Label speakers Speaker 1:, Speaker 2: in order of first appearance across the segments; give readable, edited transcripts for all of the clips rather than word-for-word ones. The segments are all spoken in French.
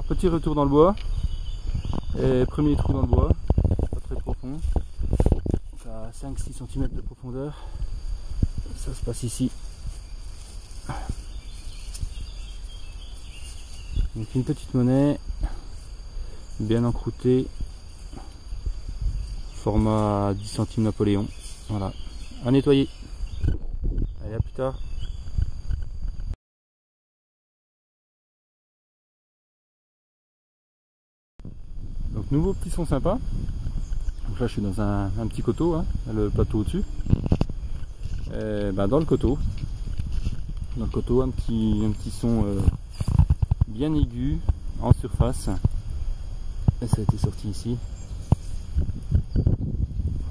Speaker 1: Alors petit retour dans le bois. Et premier trou dans le bois. Pas très profond. Donc à 5-6 cm de profondeur. Ça se passe ici. Donc une petite monnaie. Bien encroûtée. Format 10 centimes Napoléon. Voilà. À nettoyer. Allez, à plus tard. Donc nouveau petit son sympa. Donc là je suis dans un petit coteau, hein, le plateau au-dessus. Dans le coteau. Dans le coteau, un petit son bien aigu en surface. Et ça a été sorti ici.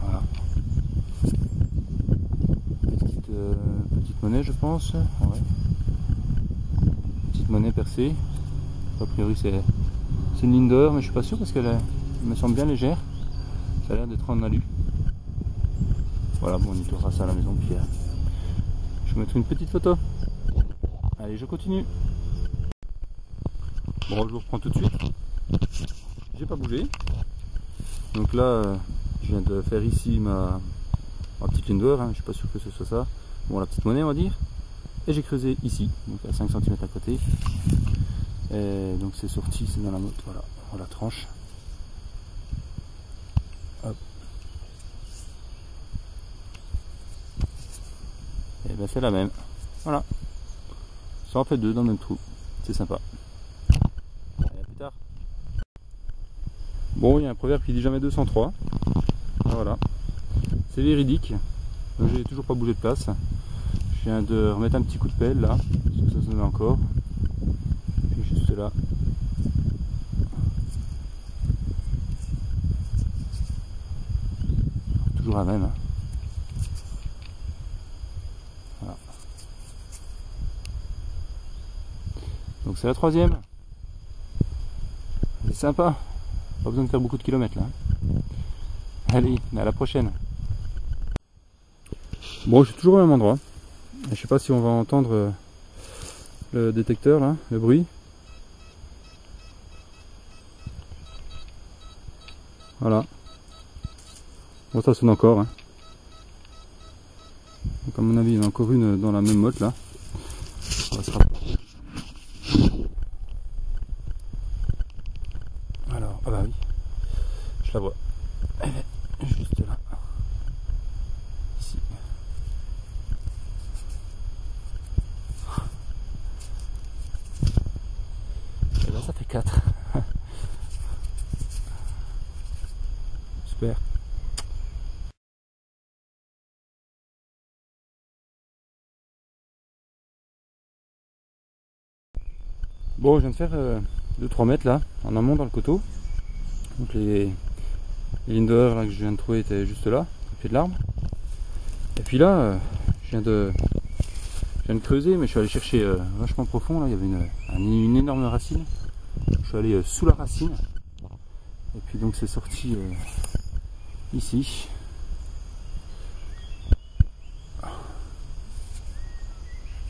Speaker 1: Voilà. Petite monnaie je pense. Ouais. Petite monnaie percée. A priori c'est une ligne d'or, mais je suis pas sûr parce qu'elle me semble bien légère. Ça a l'air d'être en alu. Voilà, bon, on nettoiera ça à la maison, puis je vais mettre une petite photo. Allez, je continue. Bon, je vous reprends tout de suite. J'ai pas bougé. Donc là, je viens de faire ici ma petite ligne d'or, hein. Je suis pas sûr que ce soit ça. Bon, la petite monnaie, on va dire. Et j'ai creusé ici, donc à 5 cm à côté. Et donc c'est sorti, c'est dans la motte, voilà, on la tranche. Hop. Et ben c'est la même. Voilà. Ça en fait deux dans le même trou. C'est sympa. Allez, à plus tard. Bon, il y a un proverbe qui dit jamais 2 sans 3. Voilà. C'est véridique. J'ai toujours pas bougé de place. Je viens de remettre un petit coup de pelle là, parce que ça sonnait encore. Puis juste là. Toujours la même. Voilà. Donc c'est la troisième. C'est sympa. Pas besoin de faire beaucoup de kilomètres là. Allez, à la prochaine. Bon, je suis toujours au même endroit. Je sais pas si on va entendre le détecteur là, le bruit. Voilà. Bon, ça sonne encore. Hein. Donc à mon avis, il y en a encore une dans la même motte là. On va se rapprocher. Alors, ah bah oui, je la vois. Elle est juste là. Ici. Et là, ça fait 4. Super. Bon, je viens de faire 2-3 mètres là, en amont dans le coteau. Donc les lignes d'or là que je viens de trouver étaient juste là, au pied de l'arbre. Et puis là, je viens de creuser, mais je suis allé chercher vachement profond. Là, il y avait une énorme racine. Je suis allé sous la racine. Et puis donc c'est sorti ici.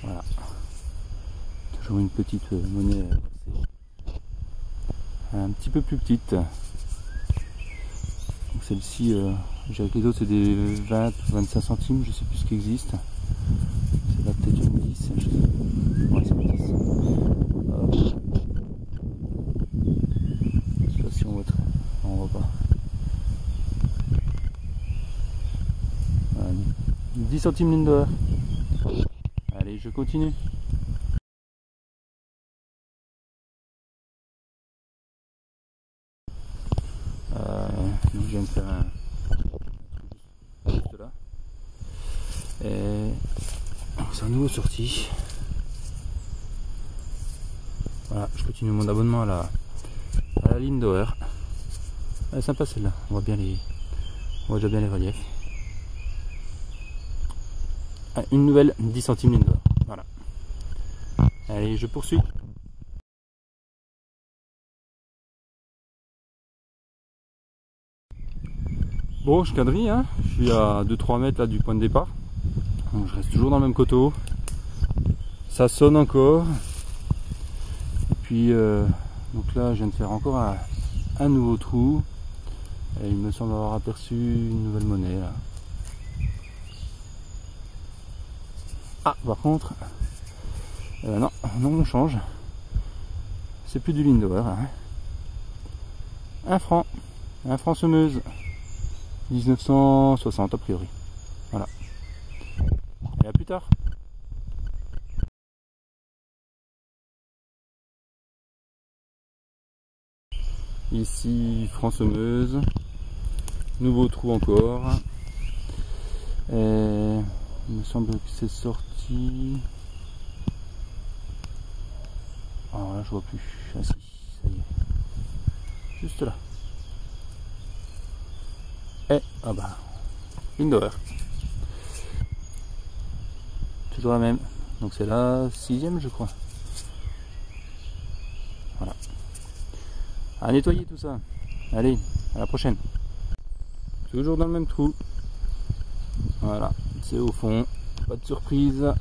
Speaker 1: Voilà. Toujours une petite monnaie un petit peu plus petite. Donc celle-ci, avec les autres c'est des 20 ou 25 centimes, je sais plus ce qui existe. C'est là peut-être une 10, je sais pas. Ouais, c'est une 10. Je sais pas si on voit très. Non, on voit pas. Voilà, 10 centimes ligne d'or. Allez, je continue. Donc je viens de faire un juste là. Et c'est un nouveau sorti. Voilà, je continue mon abonnement à la ligne d'or. Elle est sympa celle-là, on voit déjà bien les reliefs. Ah, une nouvelle 10 centimes ligne d'or. Voilà. Allez, je poursuis. Bon, je quadrille, hein. Je suis à 2-3 mètres là, du point de départ. Donc je reste toujours dans le même coteau. Ça sonne encore. Et puis Donc là, je viens de faire encore un nouveau trou. Et il me semble avoir aperçu une nouvelle monnaie là. Ah, par contre, non, on change. C'est plus du Lindauer. Hein. Un franc semeuse. 1960 a priori. Voilà. Et à plus tard. Ici, franc semeuse. Nouveau trou encore. Et il me semble que c'est sorti. Alors là, je vois plus. Ah si, ça y est. Juste là. Et, ah bah, Lindauer. Toujours la même. Donc c'est la 6e, je crois. Voilà. À nettoyer tout ça. Allez, à la prochaine. Toujours dans le même trou. Voilà, c'est au fond. Pas de surprise.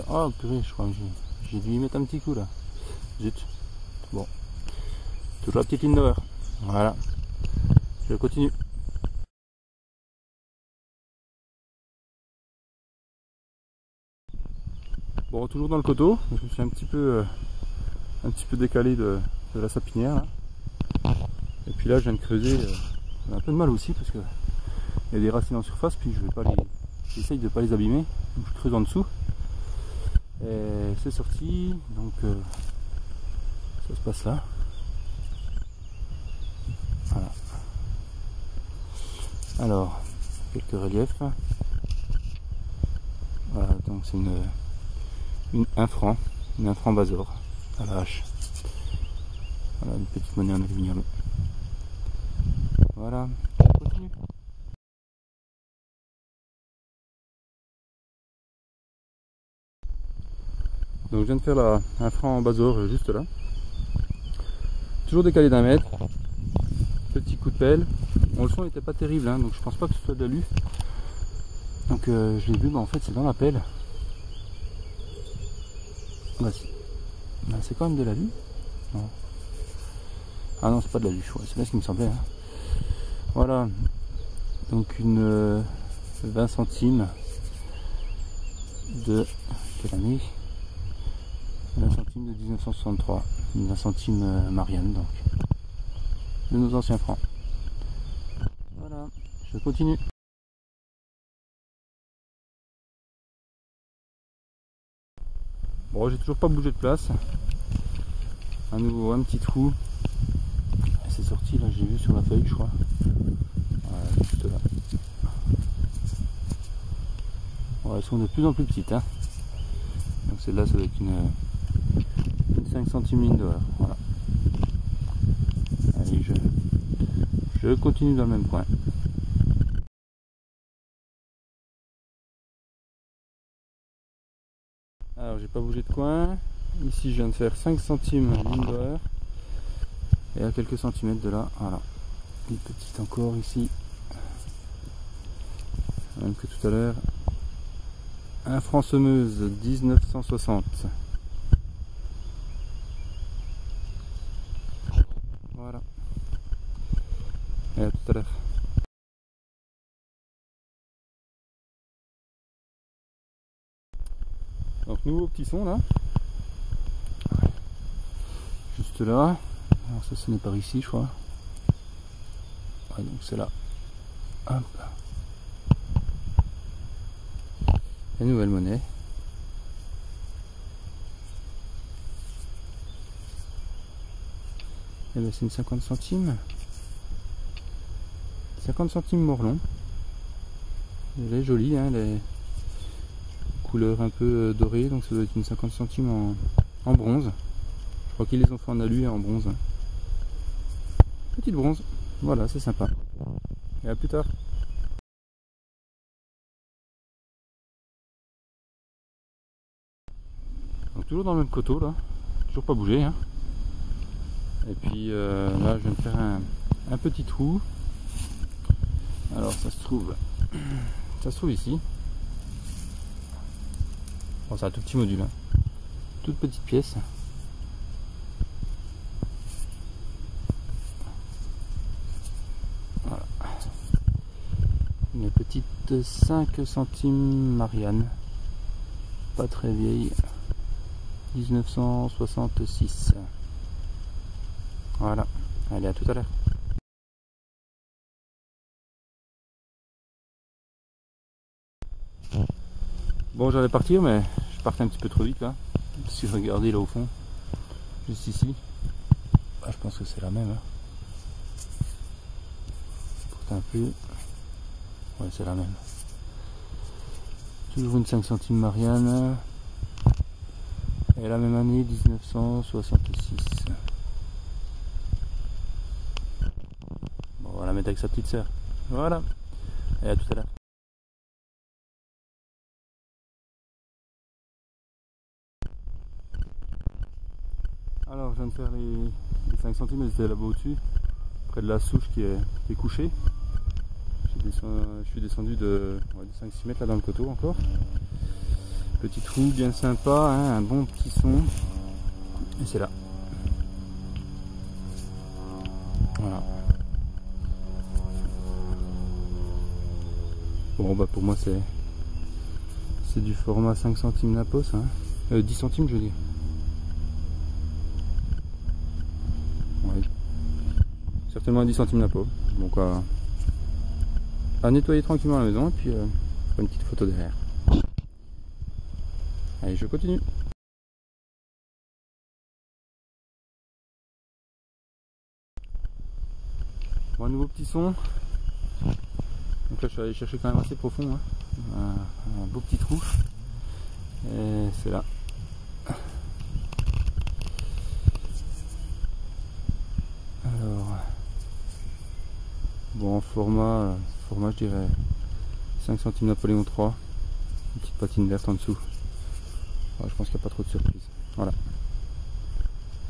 Speaker 1: Oh purée, je crois que j'ai dû y mettre un petit coup là. Zut. Bon. Toujours la petite Lindauer. Voilà. Je continue. Bon, toujours dans le coteau. Je me suis un petit peu décalé de la sapinière. Là. Et puis là, je viens de creuser. J'ai un peu de mal aussi parce que il y a des racines en surface. Puis j'essaye de pas les abîmer. Donc je creuse en dessous. Et c'est sorti. Donc ça se passe là. Voilà. Alors, quelques reliefs. Voilà, donc c'est un franc Basor à la hache. Voilà, une petite monnaie en aluminium. Voilà, on continue. Donc je viens de faire un franc en Basor juste là. Toujours décalé d'1 mètre. Petit coup de pelle. Bon, le son n'était pas terrible, hein, donc je pense pas que ce soit de l'alu. Donc je l'ai vu, mais en fait c'est dans la pelle. Bah, c'est quand même de l'alu. Non. Ah non, c'est pas de l'alu, c'est bien ce qui me semblait. Hein. Voilà. Donc une 20 centimes de quelle année? 20 centimes de 1963. Une 20 centimes Marianne, donc. De nos anciens francs. Voilà, je continue. Bon, j'ai toujours pas bougé de place. À nouveau un petit trou. C'est sorti là, j'ai vu sur la feuille, je crois. Voilà, juste là. Bon, elles sont de plus en plus petites. Hein. Donc celle-là, ça doit être une 5 centimes Lindauer. Voilà. Allez, je continue dans le même coin. Alors j'ai pas bougé de coin. Ici je viens de faire 5 centimes Lindauer. Et à quelques centimètres de là, voilà. Une petite encore ici. Même que tout à l'heure. Un franc semeuse 1960. Voilà. Et à tout à l'heure. Donc nouveau petit son là. Juste là. Alors ça ce n'est pas ici je crois. Ouais, donc c'est là. Hop. Et nouvelle monnaie. Et ben c'est une 50 centimes. 50 centimes Morlon. Elle est jolie, hein, elle est couleur un peu dorée, donc ça doit être une 50 centimes en bronze. Je crois qu'ils les ont fait en alu et en bronze. Petite bronze, voilà, c'est sympa. Et à plus tard. Donc toujours dans le même coteau là, toujours pas bougé. Hein. Et puis là je viens de faire un petit trou. Alors ça se trouve ici. Bon, c'est un tout petit module, hein. Toute petite pièce. Voilà. Une petite 5 centimes Marianne. Pas très vieille. 1966. Voilà. Allez, à tout à l'heure. Bon, j'allais partir, mais je partais un petit peu trop vite là. Si vous regardez là au fond, juste ici, je pense que c'est la même. Hein. Porte un peu. Ouais, c'est la même. Toujours une 5 centimes Marianne. Et la même année, 1966. Bon, on va la mettre avec sa petite sœur. Voilà. Et à tout à l'heure. Alors, je viens de faire les 5 centimes, elles étaient là-bas au-dessus, près de la souche qui est couchée. Je suis descendu de 5-6 mètres là dans le coteau encore. Petit trou bien sympa, hein, un bon petit son. Et c'est là. Voilà. Bon, bah pour moi c'est du format 5 centimes Napos, hein. 10 centimes je veux dire. Ouais. Certainement 10 centimes Napos. Donc à nettoyer tranquillement la maison et puis une petite photo derrière. Allez, je continue. Bon, un nouveau petit son. Donc là je suis allé chercher quand même assez profond, hein. Un beau petit trou. Et c'est là. Alors bon, format je dirais 5 centimes Napoléon III. Une petite patine verte en dessous. Ouais, je pense qu'il n'y a pas trop de surprise. Voilà.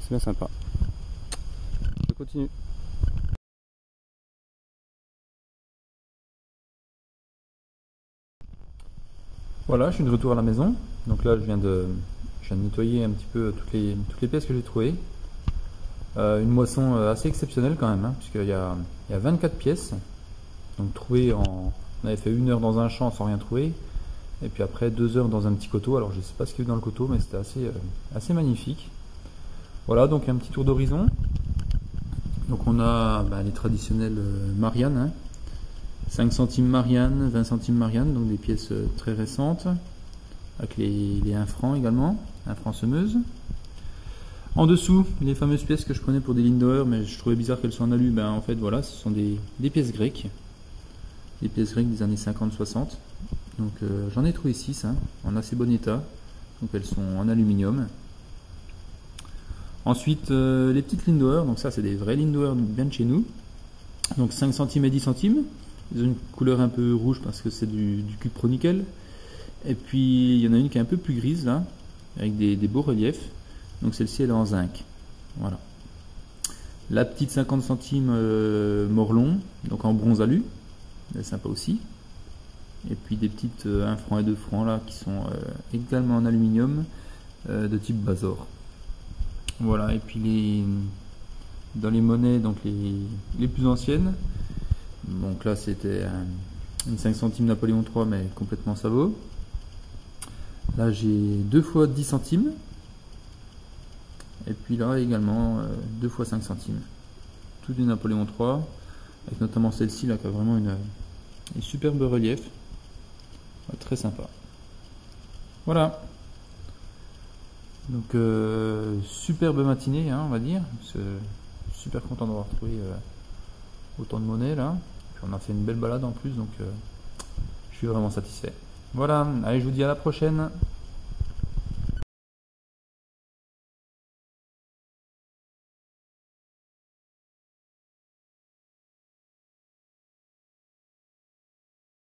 Speaker 1: C'est bien sympa. Je continue. Voilà, je suis de retour à la maison. Donc là, je viens de nettoyer un petit peu toutes les pièces que j'ai trouvées. Une moisson assez exceptionnelle quand même, hein, puisqu'il y a 24 pièces. Donc trouvées on avait fait 1 heure dans un champ sans rien trouver. Et puis après 2 heures dans un petit coteau. Alors je sais pas ce qu'il y a eu dans le coteau, mais c'était assez magnifique. Voilà, donc un petit tour d'horizon. Donc on a les traditionnelles Marianne, hein. 5 centimes Marianne, 20 centimes Marianne, donc des pièces très récentes, avec les 1 franc également, 1 franc semeuse. En dessous, les fameuses pièces que je prenais pour des Lindauer, mais je trouvais bizarre qu'elles soient en alu, en fait voilà, ce sont des pièces grecques. Des pièces grecques des années 50-60. Donc j'en ai trouvé 6, hein, en assez bon état, donc elles sont en aluminium. Ensuite, les petites Lindauer, donc ça c'est des vrais Lindauer bien de chez nous. Donc 5 centimes et 10 centimes. Ils ont une couleur un peu rouge parce que c'est du cupro nickel. Et puis il y en a une qui est un peu plus grise là, avec des beaux reliefs. Donc celle-ci elle est en zinc. Voilà. La petite 50 centimes Morlon, donc en bronze alu. Elle est sympa aussi. Et puis des petites 1 franc et 2 francs là qui sont également en aluminium de type Bazor. Voilà, et puis dans les monnaies, donc les plus anciennes. Donc là c'était une 5 centimes Napoléon III, mais complètement sabot. Là j'ai 2 fois 10 centimes. Et puis là également 2 fois 5 centimes. Tout du Napoléon III, avec notamment celle-ci là qui a vraiment une superbe relief. Très sympa. Voilà. Donc superbe matinée, hein, on va dire. Super content d'avoir trouvé autant de monnaie là. Puis on a fait une belle balade en plus, donc je suis vraiment satisfait. Voilà, allez, je vous dis à la prochaine.